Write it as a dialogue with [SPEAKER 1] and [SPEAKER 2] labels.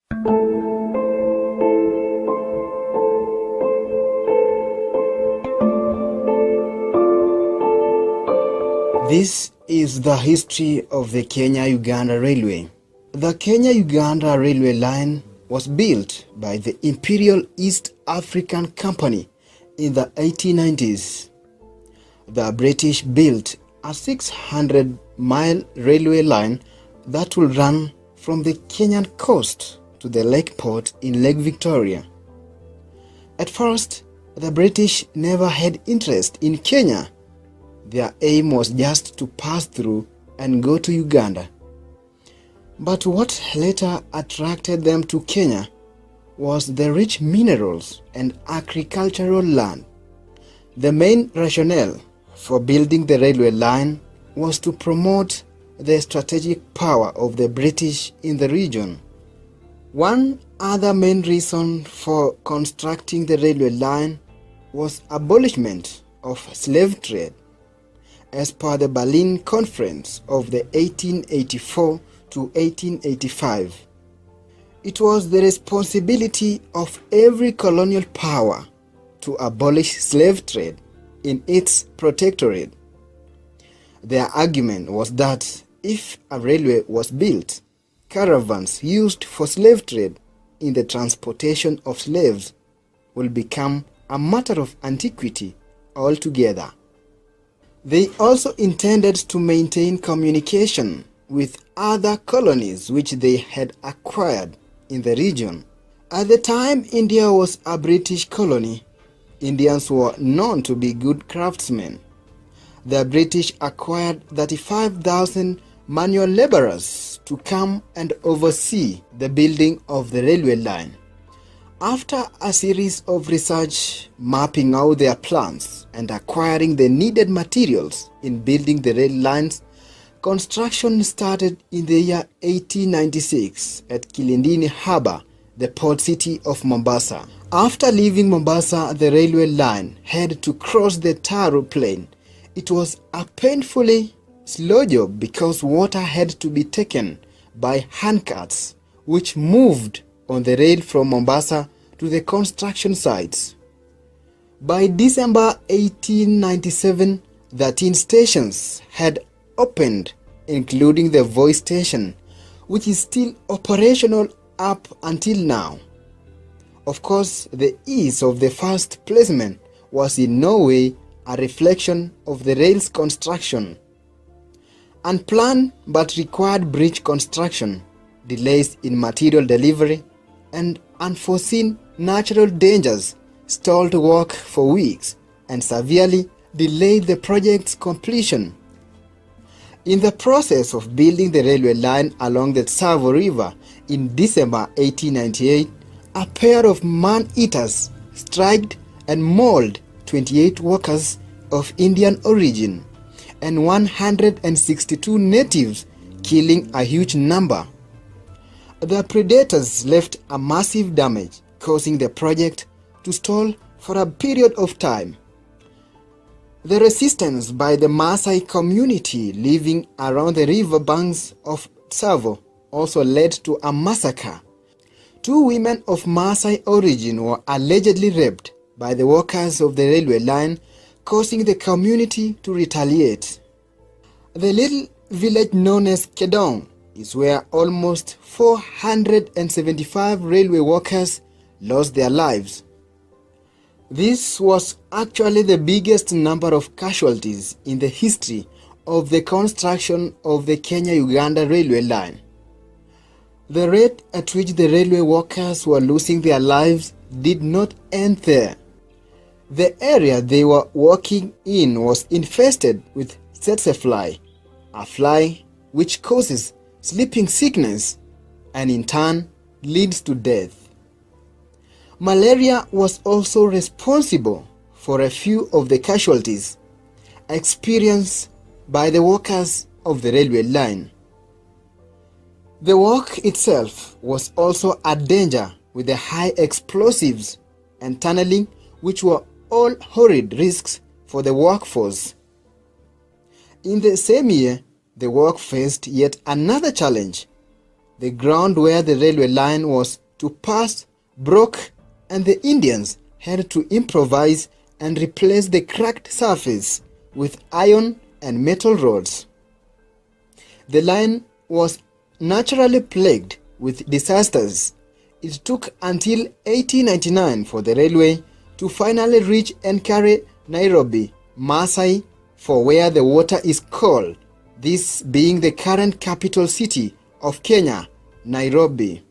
[SPEAKER 1] This is the history of the Kenya-Uganda Railway. The Kenya-Uganda Railway line was built by the Imperial East African Company in the 1890s. The British built a 600-mile railway line that will run from the Kenyan coast to the lake port in Lake Victoria. At first, the British never had interest in Kenya. Their aim was just to pass through and go to Uganda. But what later attracted them to Kenya was the rich minerals and agricultural land. The main rationale for building the railway line was to promote the strategic power of the British in the region. One other main reason for constructing the railway line was abolishment of slave trade. As per the Berlin Conference of the 1884 to 1885, it was the responsibility of every colonial power to abolish slave trade in its protectorate. Their argument was that if a railway was built, caravans used for slave trade in the transportation of slaves will become a matter of antiquity altogether. They also intended to maintain communication with other colonies which they had acquired in the region. At the time India was a British colony, Indians were known to be good craftsmen. The British acquired 35,000 manual laborers to come and oversee the building of the railway line. After a series of research mapping out their plans and acquiring the needed materials in building the rail lines, construction started in the year 1896 at Kilindini Harbour, the port city of Mombasa. After leaving Mombasa, the railway line had to cross the Taru Plain. It was a painfully slow job because water had to be taken by handcarts, which moved on the rail from Mombasa to the construction sites. By December 1897, 13 stations had opened, including the Voice Station, which is still operational up until now. Of course, the ease of the first placement was in no way a reflection of the rail's construction. Unplanned but required bridge construction, delays in material delivery, and unforeseen natural dangers stalled work for weeks and severely delayed the project's completion. In the process of building the railway line along the Tsavo River in December 1898, a pair of man-eaters struck and mauled 28 workers of Indian origin and 162 natives, killing a huge number. The predators left a massive damage, causing the project to stall for a period of time. The resistance by the Maasai community living around the river banks of Tsavo also led to a massacre. 2 women of Maasai origin were allegedly raped by the workers of the railway line, causing the community to retaliate. The little village known as Kedong is where almost 475 railway workers lost their lives. This was actually the biggest number of casualties in the history of the construction of the Kenya-Uganda Railway line. The rate at which the railway workers were losing their lives did not end there. The area they were working in was infested with tsetse fly, a fly which causes sleeping sickness and in turn leads to death. Malaria was also responsible for a few of the casualties experienced by the workers of the railway line. The work itself was also a danger with the high explosives and tunneling, which were all horrid risks for the workforce. In the same year, the work faced yet another challenge: The ground where the railway line was to pass broke, and the Indians had to improvise and replace the cracked surface with iron and metal rods. The line was naturally plagued with disasters. It took until 1899 for the railway to finally reach Enkare, Nairobi, Maasai, for where the water is cold, this being the current capital city of Kenya, Nairobi.